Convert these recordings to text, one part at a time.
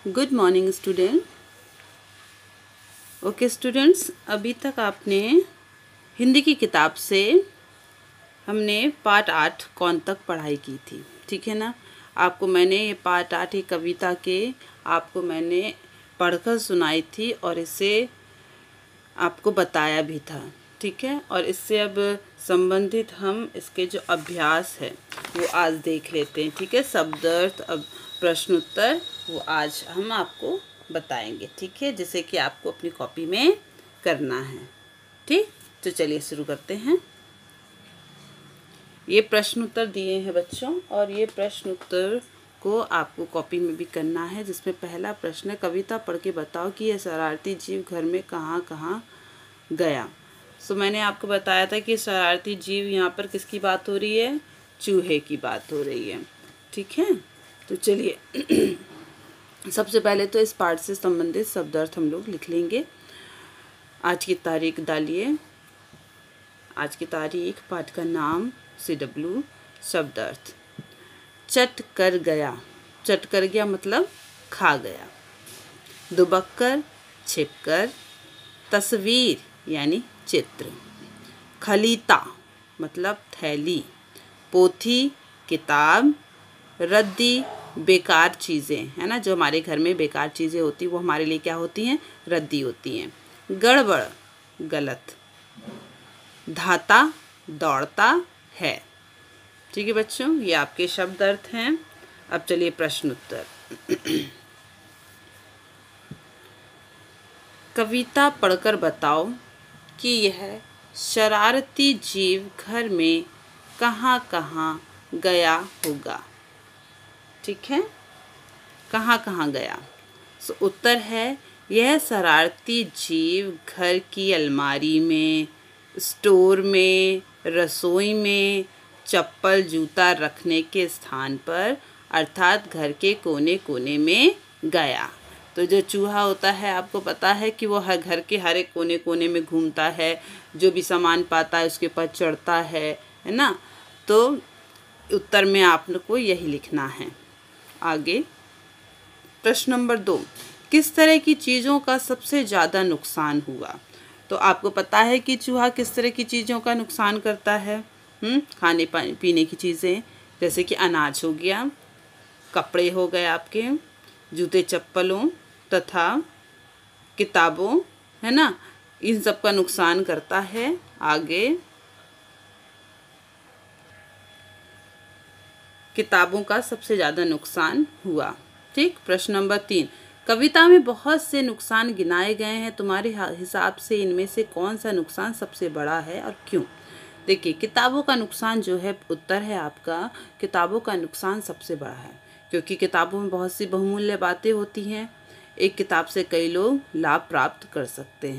Good morning student. Okay students, अभी तक आपने हिंदी की किताब से हमने पार्ट 8 कौन तक पढ़ाई की थी, ठीक है ना। आपको मैंने ये पार्ट 8 एक कविता के आपको मैंने पढ़कर सुनाई थी और इसे आपको बताया भी था, ठीक है। और इससे अब संबंधित हम इसके जो अभ्यास है वो आज देख लेते हैं, ठीक है। शब्दार्थ, अब प्रश्न उत्तर वो आज हम आपको बताएंगे, ठीक है, जिसे कि आपको अपनी कॉपी में करना है, ठीक। तो चलिए शुरू करते हैं। ये प्रश्न उत्तर दिए हैं बच्चों, और ये प्रश्न उत्तर को आपको कॉपी में भी करना है, जिसमें पहला प्रश्न है, कविता पढ़ के बताओ कि यह शरारती जीव घर में कहाँ कहाँ गया। सो मैंने आपको बताया था कि शरारती जीव यहाँ पर किसकी बात हो रही है, चूहे की बात हो रही है, ठीक है। तो चलिए सबसे पहले तो इस पाठ से संबंधित शब्दार्थ हम लोग लिख लेंगे। आज की तारीख डालिए, आज की तारीख, पाठ का नाम CW। शब्दार्थ, चट कर गया, चट कर गया मतलब खा गया। दुबक्कर, छिपकर। तस्वीर यानी चित्र। खलीता मतलब थैली। पोथी किताब। रद्दी बेकार चीज़ें, है ना, जो हमारे घर में बेकार चीज़ें होती वो हमारे लिए क्या होती हैं, रद्दी होती हैं। गड़बड़ गलत। धाता दौड़ता है, ठीक है बच्चों, ये आपके शब्द अर्थ हैं। अब चलिए प्रश्न उत्तर। कविता पढ़कर बताओ कि यह शरारती जीव घर में कहाँ कहाँ गया होगा, ठीक है, कहाँ कहाँ गया। सो उत्तर है, यह शरारती जीव घर की अलमारी में, स्टोर में, रसोई में, चप्पल जूता रखने के स्थान पर अर्थात घर के कोने कोने में गया। तो जो चूहा होता है आपको पता है कि वो हर घर के हर एक कोने कोने में घूमता है, जो भी सामान पाता है उसके ऊपर चढ़ता है ना। तो उत्तर में आप लोग को यही लिखना है। आगे प्रश्न नंबर 2, किस तरह की चीज़ों का सबसे ज़्यादा नुकसान हुआ। तो आपको पता है कि चूहा किस तरह की चीज़ों का नुकसान करता है। खाने पीने की चीज़ें, जैसे कि अनाज हो गया, कपड़े हो गए आपके, जूते चप्पलों तथा किताबों, है ना, इन सब का नुकसान करता है। आगे किताबों का सबसे ज़्यादा नुकसान हुआ, ठीक। प्रश्न नंबर 3, कविता में बहुत से नुकसान गिनाए गए हैं, तुम्हारे हिसाब से इनमें से कौन सा नुकसान सबसे बड़ा है और क्यों। देखिए, किताबों का नुकसान जो है, उत्तर है आपका, किताबों का नुकसान सबसे बड़ा है, क्योंकि किताबों में बहुत सी बहुमूल्य बातें होती हैं। एक किताब से कई लोग लाभ प्राप्त कर सकते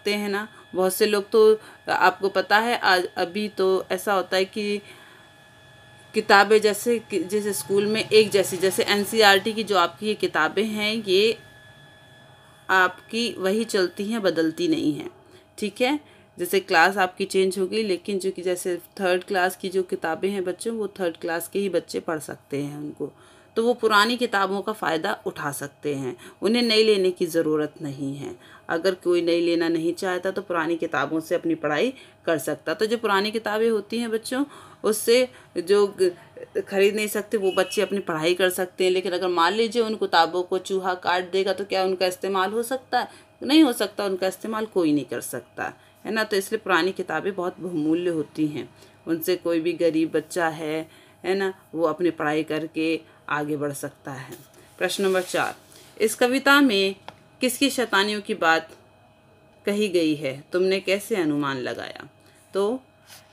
हैं ना। बहुत से लोग तो आपको पता है, आज अभी तो ऐसा होता है कि किताबें जैसे स्कूल में एक जैसे NCERT की जो आपकी ये किताबें हैं, ये आपकी वही चलती हैं, बदलती नहीं हैं, ठीक है। जैसे क्लास आपकी चेंज होगी, लेकिन जो कि जैसे 3rd क्लास की जो किताबें हैं बच्चों, वो 3rd क्लास के ही बच्चे पढ़ सकते हैं उनको, तो वो पुरानी किताबों का फ़ायदा उठा सकते हैं, उन्हें नई लेने की ज़रूरत नहीं है। अगर कोई नई लेना नहीं चाहता तो पुरानी किताबों से अपनी पढ़ाई कर सकता। तो जो पुरानी किताबें होती हैं बच्चों, उससे जो खरीद नहीं सकते वो बच्चे अपनी पढ़ाई कर सकते हैं। लेकिन अगर मान लीजिए उन किताबों को चूहा काट देगा तो क्या उनका इस्तेमाल हो सकता है, नहीं हो सकता, उनका इस्तेमाल कोई नहीं कर सकता, है ना। तो इसलिए पुरानी किताबें बहुत बहुमूल्य होती हैं, उनसे कोई भी गरीब बच्चा है ना, वो अपनी पढ़ाई करके आगे बढ़ सकता है। प्रश्न नंबर 4, इस कविता में किसकी शैतानियों की बात कही गई है, तुमने कैसे अनुमान लगाया। तो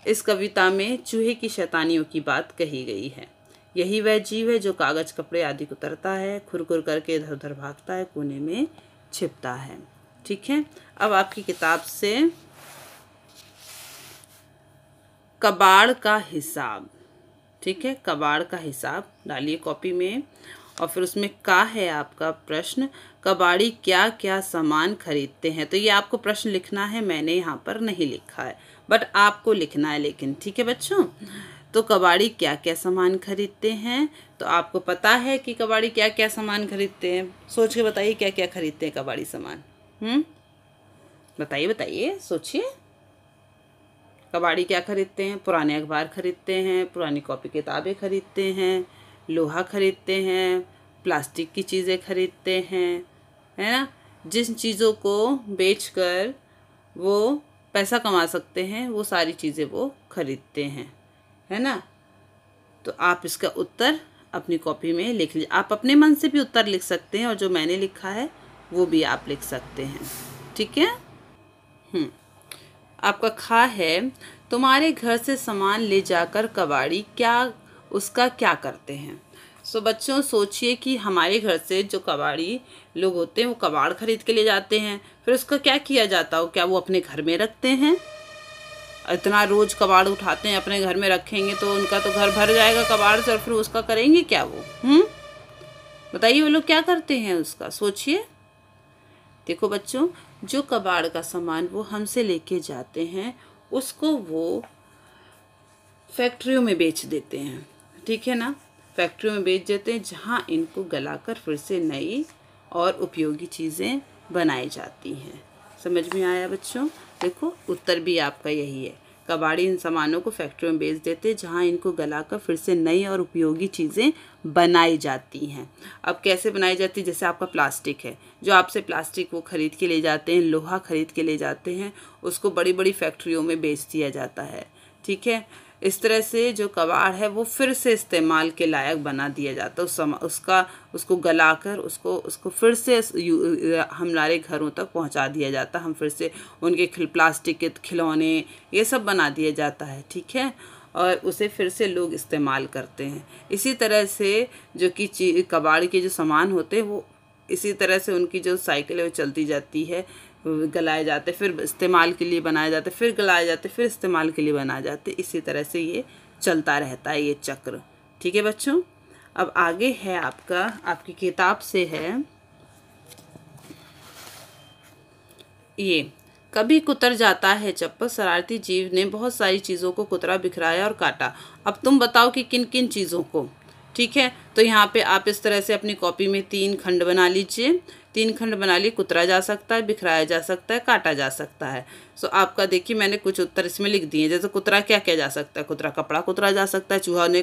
इस कविता में चूहे की शैतानियों की बात कही गई है। यही वह जीव है जो कागज कपड़े आदि को तरता है, खुरखुर करके इधर उधर भागता है, कोने में छिपता है, ठीक है। अब आपकी किताब से कबाड़ का हिसाब, ठीक है, कबाड़ का हिसाब डालिए कॉपी में। और फिर उसमें का है आपका प्रश्न, कबाड़ी क्या क्या सामान खरीदते हैं। तो ये आपको प्रश्न लिखना है, मैंने यहाँ पर नहीं लिखा है, बट आपको लिखना है लेकिन, ठीक है बच्चों। तो कबाड़ी क्या क्या सामान खरीदते हैं, तो तो आपको पता है कि कबाड़ी क्या क्या सामान खरीदते हैं? सोच के बताइए क्या क्या खरीदते हैं कबाड़ी सामान। बताइए बताइए, सोचिए। कबाड़ी क्या खरीदते हैं? पुराने अखबार खरीदते हैं, पुरानी कॉपी किताबें खरीदते हैं, लोहा खरीदते हैं, प्लास्टिक की चीज़ें खरीदते हैं, है ना। जिन चीज़ों को बेचकर वो पैसा कमा सकते हैं वो सारी चीज़ें वो खरीदते हैं, है ना। तो आप इसका उत्तर अपनी कॉपी में लिख लीजिए। आप अपने मन से भी उत्तर लिख सकते हैं और जो मैंने लिखा है वो भी आप लिख सकते हैं, ठीक है। आपका खा है, तुम्हारे घर से सामान ले जाकर कबाड़ी उसका क्या करते हैं? सो बच्चों सोचिए कि हमारे घर से जो कबाड़ी लोग होते हैं वो कबाड़ खरीद के ले जाते हैं, फिर उसका क्या किया जाता हो? क्या वो अपने घर में रखते हैं? इतना रोज कबाड़ उठाते हैं, अपने घर में रखेंगे तो उनका तो घर भर जाएगा कबाड़ से, और फिर उसका करेंगे क्या वो? बताइए वो लोग क्या करते हैं उसका, सोचिए। देखो बच्चों, जो कबाड़ का सामान वो हमसे लेके जाते हैं उसको वो फैक्ट्रियों में बेच देते हैं, ठीक है ना। फैक्ट्रियों में बेच देते हैं जहाँ इनको गलाकर फिर से नई और उपयोगी चीज़ें बनाई जाती हैं। समझ में आया बच्चों? देखो उत्तर भी आपका यही है। कबाड़ी इन सामानों को फैक्ट्रियों में बेच देते हैं जहाँ इनको गलाकर फिर से नई और उपयोगी चीज़ें बनाई जाती हैं। अब कैसे बनाई जाती है? जैसे आपका प्लास्टिक है, जो आपसे प्लास्टिक वो खरीद के ले जाते हैं, लोहा खरीद के ले जाते हैं, उसको बड़ी बड़ी फैक्ट्रियों में बेच दिया जाता है, ठीक है। इस तरह से जो कबाड़ है वो फिर से इस्तेमाल के लायक बना दिया जाता है। उसको गलाकर उसको फिर से हमारे घरों तक पहुंचा दिया जाता है। हम फिर से उनके प्लास्टिक के खिलौने ये सब बना दिया जाता है, ठीक है, और उसे फिर से लोग इस्तेमाल करते हैं। इसी तरह से जो कि कबाड़ के जो सामान होते हैं वो इसी तरह से उनकी जो साइकिल है वो चलती जाती है, गलाए जाते, फिर इस्तेमाल के लिए बनाए जाते, फिर गलाए जाते, फिर इस्तेमाल के लिए बनाए जाते। इसी तरह से ये चलता रहता है ये चक्र, ठीक है बच्चों। अब आगे है आपकी किताब से है ये, कभी कुतर जाता है चप्पल, शरारती जीव ने बहुत सारी चीज़ों को कुतरा, बिखराया और काटा। अब तुम बताओ कि किन किन चीज़ों को, ठीक है। तो यहाँ पे आप इस तरह से अपनी कॉपी में 3 खंड बना लीजिए। 3 खंड बना लिए। कुतरा जा सकता है, बिखराया जा सकता है, काटा जा सकता है। सो आपका देखिए मैंने कुछ उत्तर इसमें लिख दिए। जैसे कुतरा क्या क्या जा सकता है? कुतरा कपड़ा कुतरा जा सकता है, चूहा ने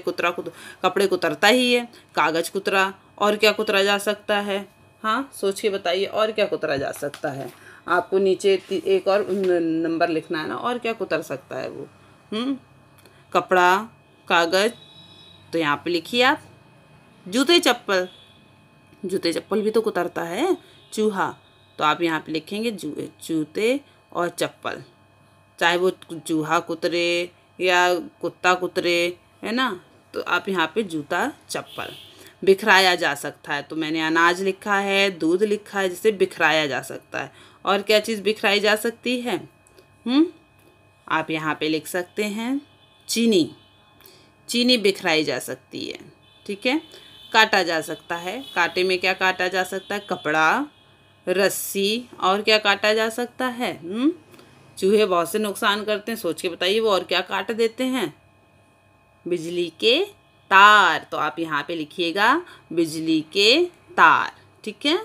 कपड़े कुतरता ही है। कागज़ कुतरा, और क्या कुतरा जा सकता है? हाँ सोच के बताइए और क्या कुतरा जा सकता है। आपको नीचे एक और नंबर लिखना है ना, और क्या कुतर सकता है वो? कपड़ा, कागज़, तो यहाँ पे लिखिए आप। जूते चप्पल भी तो कुतरता है। चूहा, तो आप यहाँ पे लिखेंगे जूते और चप्पल, चाहे वो चूहा कुतरे या कुत्ता कुतरे, है ना। तो आप यहाँ पे जूता चप्पल। बिखराया जा सकता है, तो मैंने अनाज लिखा है, दूध लिखा है, जिसे बिखराया जा सकता है। और क्या चीज़ बिखराई जा सकती है? आप यहाँ पे लिख सकते हैं चीनी बिखराई जा सकती है, ठीक है। काटा जा सकता है, कांटे में क्या काटा जा सकता है? कपड़ा, रस्सी, और क्या काटा जा सकता है? चूहे बहुत से नुकसान करते हैं, सोच के बताइए वो और क्या काट देते हैं? बिजली के तार, तो आप यहाँ पे लिखिएगा बिजली के तार, ठीक है।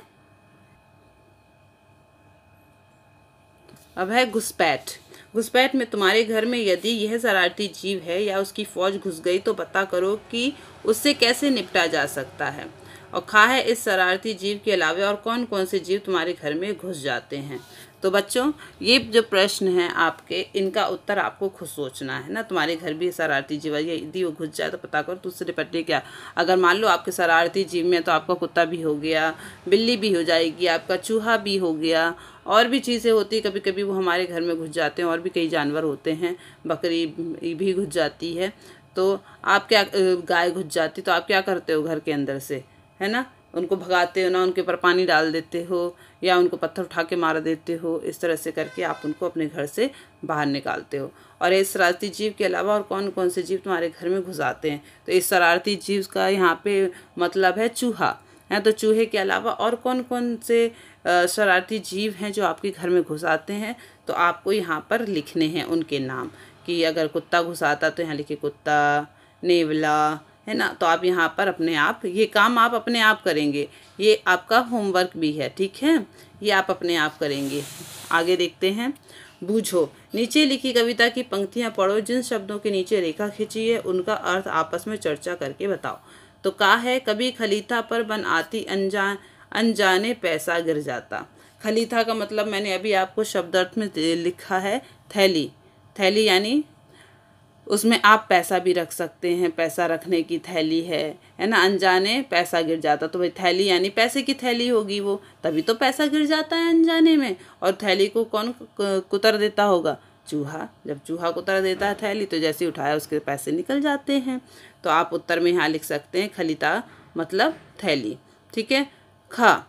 अब है घुसपैठ में तुम्हारे घर में यदि यह शरारती जीव है या उसकी फौज घुस गई तो पता करो कि उससे कैसे निपटा जा सकता है। और खा है, इस शरारती जीव के अलावा और कौन कौन से जीव तुम्हारे घर में घुस जाते हैं। तो बच्चों ये जो प्रश्न हैं आपके, इनका उत्तर आपको खुद सोचना है ना। तुम्हारे घर भी शरारती जीव है, यदि वो घुस जाए तो पता करो तो उससे निपटने क्या। अगर मान लो आपके शरारती जीव में तो आपका कुत्ता भी हो गया, बिल्ली भी हो जाएगी, आपका चूहा भी हो गया, और भी चीज़ें होती, कभी कभी वो हमारे घर में घुस जाते हैं। और भी कई जानवर होते हैं, बकरी भी घुस जाती है। तो आप क्या, गाय घुस जाती तो आप क्या करते हो घर के अंदर से, है ना, उनको भगाते हो ना, उनके ऊपर पानी डाल देते हो या उनको पत्थर उठा के मार देते हो। इस तरह से करके आप उनको अपने घर से बाहर निकालते हो। और इस शरारती जीव के अलावा और कौन कौन से जीव तुम्हारे घर में घुस आते हैं? तो इस शरारती जीव का यहाँ पे मतलब है चूहा है। तो चूहे के अलावा और कौन कौन से शरारती जीव हैं जो आपके घर में घुस आते हैं? तो आपको यहाँ पर लिखने हैं उनके नाम, कि अगर कुत्ता घुस आता तो यहाँ लिखिए कुत्ता, नेवला, है ना। तो आप यहाँ पर अपने आप ये काम आप अपने आप करेंगे, ये आपका होमवर्क भी है, ठीक है, ये आप अपने आप करेंगे। आगे देखते हैं। बूझो, नीचे लिखी कविता की पंक्तियाँ पढ़ो, जिन शब्दों के नीचे रेखा खींची है उनका अर्थ आपस में चर्चा करके बताओ। तो का है, कभी खलीथा पर बन आती अनजाने पैसा गिर जाता। खलीथा का मतलब मैंने अभी आपको शब्दार्थ में लिखा है, थैली। थैली यानी उसमें आप पैसा भी रख सकते हैं, पैसा रखने की थैली है ना। अनजाने पैसा गिर जाता, तो भाई थैली यानी पैसे की थैली होगी वो, तभी तो पैसा गिर जाता है अनजाने में। और थैली को कौन कुतर देता होगा? चूहा। जब चूहा कुतर देता है थैली, तो जैसे उठाया उसके पैसे निकल जाते हैं। तो आप उत्तर में यहाँ लिख सकते हैं खलीता मतलब थैली, ठीक है। खा,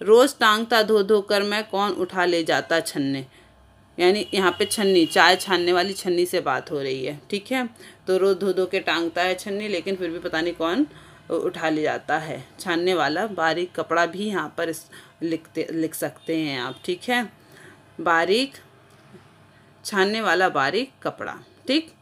रोज टांगता धो धो कर मैं, कौन उठा ले जाता छन्ने। यानी यहाँ पे छन्नी, चाय छानने वाली छन्नी से बात हो रही है, ठीक है। तो रोज धो धो के टांगता है छन्नी, लेकिन फिर भी पता नहीं कौन उठा ले जाता है। छानने वाला बारीक कपड़ा भी यहाँ पर लिख सकते हैं आप, ठीक है। बारीक, छानने वाला बारीक कपड़ा, ठीक।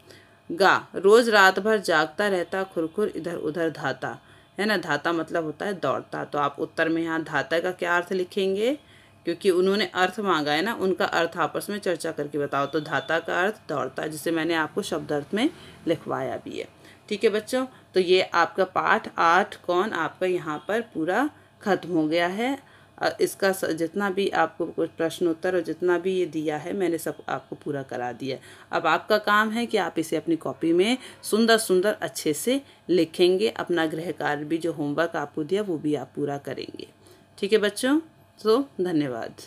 गा, रोज रात भर जागता रहता, खुरखुर इधर उधर धाता, है ना। धाता मतलब होता है दौड़ता। तो आप उत्तर में यहाँ धाता का क्या अर्थ लिखेंगे, क्योंकि उन्होंने अर्थ मांगा है ना, उनका अर्थ आपस में चर्चा करके बताओ। तो धाता का अर्थ दौड़ता, जिसे मैंने आपको शब्दार्थ में लिखवाया भी है, ठीक है बच्चों। तो ये आपका पाठ 8 कौन आपका यहाँ पर पूरा खत्म हो गया है। इसका जितना भी आपको कुछ प्रश्न उत्तर और जितना भी ये दिया है मैंने सब आपको पूरा करा दिया। अब आपका काम है कि आप इसे अपनी कॉपी में सुंदर सुंदर अच्छे से लिखेंगे। अपना गृह कार्य भी जो होमवर्क आपको दिया वो भी आप पूरा करेंगे, ठीक है बच्चों। तो धन्यवाद।